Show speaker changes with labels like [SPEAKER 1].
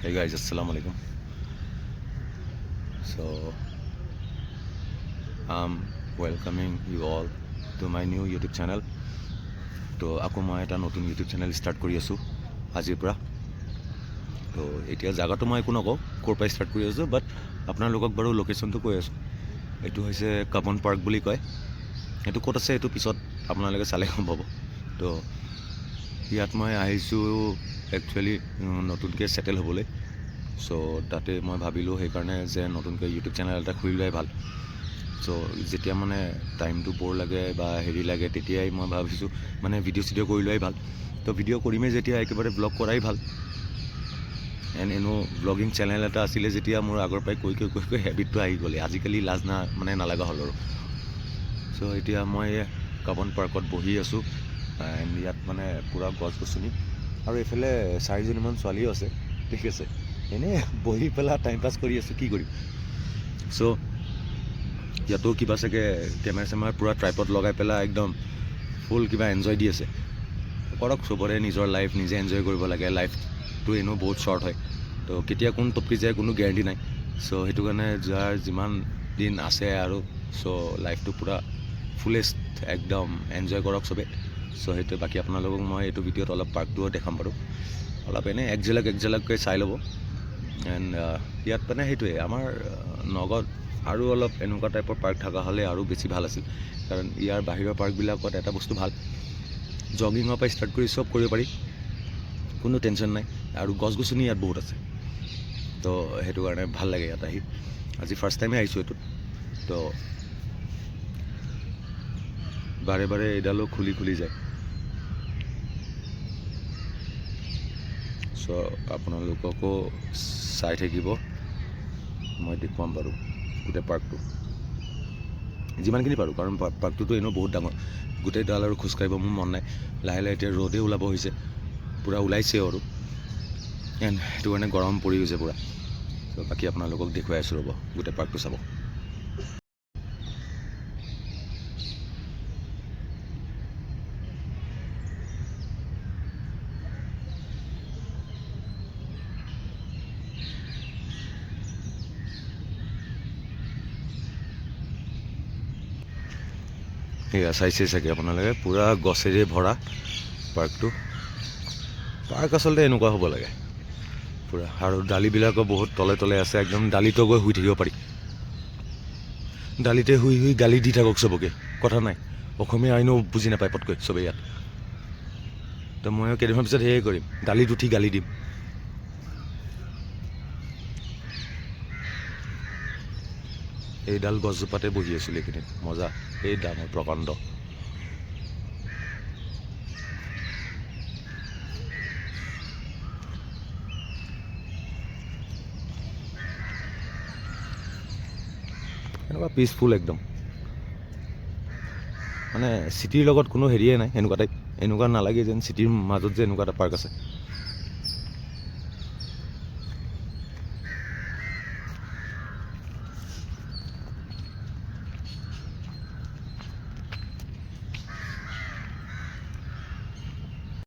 [SPEAKER 1] Hey guys, assalamu alaikum. So I'm welcoming you all to my new YouTube channel. তো আকৌ মই এটা নতুন ইউটিউব চেনেল ষ্টাৰ্ট কৰি আছোঁ আজিৰ পৰা। তো এতিয়া জাগাটো মই একো নকওঁ ক'ৰ পৰা ষ্টাৰ্ট কৰি আছোঁ, বাট আপোনালোকক বাৰু লোকেশ্যনটো কৈ আছোঁ। এইটো হৈছে কাবন পাৰ্ক বুলি কয়। এইটো ক'ত আছে এইটো পিছত আপোনালোকে চালে গম পাব। তো ইয়াত মই আহিছোঁ একচুৱেলি নতুনকৈ ছেটেল হ'বলৈ। চ' তাতে মই ভাবিলোঁ সেইকাৰণে যে নতুনকৈ ইউটিউব চেনেল এটা খুলি লোৱাই ভাল। চ' যেতিয়া মানে টাইমটো বৰ লাগে বা হেৰি লাগে তেতিয়াই মই ভাবিছোঁ মানে ভিডিঅ' চিডিঅ' কৰি লোৱাই ভাল। তো ভিডিঅ' কৰিমেই যেতিয়া একেবাৰে ব্লগ কৰাই ভাল। এনেও ব্লগিং চেনেল এটা আছিলে যেতিয়া মোৰ আগৰ পৰাই কৈ হেবিটটো আহি গ'লে, আজিকালি লাজ নালাগা হ'ল আৰু। চ' এতিয়া মই কাবন পাৰ্কত বহি আছোঁ। ইয়াত মানে পূৰা গছ গছনি আৰু এইফালে 4জনীমান ছোৱালীও আছে, ঠিক আছে। এনেই বহি পেলাই টাইম পাছ কৰি আছোঁ, কি কৰিম। চ' ইয়াতো কিবা চাগে কেমেৰা চেমেৰা পূৰা ট্ৰাইপড লগাই পেলাই একদম ফুল কিবা এনজয় দি আছে। কৰক, চবৰে নিজৰ লাইফ নিজে এনজয় কৰিব লাগে। লাইফটো এনেও বহুত শ্বৰ্ট হয়, তো কেতিয়া কোন টপকি যায় কোনো গেৰাণ্টি নাই। চ' সেইটো কাৰণে যাৰ যিমান দিন আছে আৰু চ' লাইফটো পূৰা ফুলেষ্ট একদম এনজয় কৰক চবে। চ' সেইটোৱে। বাকী আপোনালোকক মই এইটো ভিডিঅ'ত অলপ পাৰ্কটোও দেখাম বাৰু, অলপ এনেই এক ঝলককৈ চাই ল'ব। এণ্ড ইয়াত মানে সেইটোৱে আমাৰ নগাঁৱত আৰু অলপ এনেকুৱা টাইপৰ পাৰ্ক থকা হ'লে আৰু বেছি ভাল আছিল। কাৰণ ইয়াৰ বাহিৰৰ পাৰ্কবিলাকত এটা বস্তু ভাল, জগিঙৰ পৰা ষ্টাৰ্ট কৰি চব কৰিব পাৰি, কোনো টেনশ্যন নাই। আৰু গছ গছনি ইয়াত বহুত আছে, তো সেইটো কাৰণে ভাল লাগে ইয়াত আহি। আজি ফাৰ্ষ্ট টাইমে আহিছোঁ এইটোত, তো বাৰে বাৰে এইডালো খুলি যায়। চ' আপোনালোককো চাই থাকিব, মই দেখুৱাম বাৰু গোটেই পাৰ্কটো যিমানখিনি পাৰোঁ। কাৰণ পাৰ্কটোতো এনেও বহুত ডাঙৰ, গোটেই ডাল আৰু খোজকাঢ়িব মোৰ মন নাই। লাহে লাহে এতিয়া ৰ'দেই ওলাব হৈছে, পূৰা ওলাইছে আৰু। এণ্ড সেইটো কাৰণে গৰম পৰি গৈছে পূৰা। ত' বাকী আপোনালোকক দেখুৱাই আছোঁ, ৰ'ব গোটেই পাৰ্কটো চাব। সেয়া চাইছে চাগে আপোনালোকে, পূৰা গছেৰে ভৰা পাৰ্কটো। পাৰ্ক আচলতে এনেকুৱা হ'ব লাগে পূৰা। আৰু ডালিবিলাকো বহুত তলে তলে আছে, একদম ডালিতো গৈ শুই থাকিব পাৰি। ডালিতে শুই গালি দি থাকক চবকে, কথা নাই। অসমীয়া আইনো বুজি নাপায় পটকৈ চবেই ইয়াত। তো ময়ো কেইদিনমান পিছত সেয়ে কৰিম, ডালিত উঠি গালি দিম। এইডাল গছজোপাতে বহি আছিলোঁ এইকেইদিন, মজা। এই ডাঙৰ প্ৰকাণ্ড এনেকুৱা পিচফুল একদম, মানে চিটিৰ লগত কোনো হেৰিয়ে নাই এনেকুৱা টাইপ। এনেকুৱা নালাগে যেন চিটিৰ মাজত যে এনেকুৱা এটা পাৰ্ক আছে।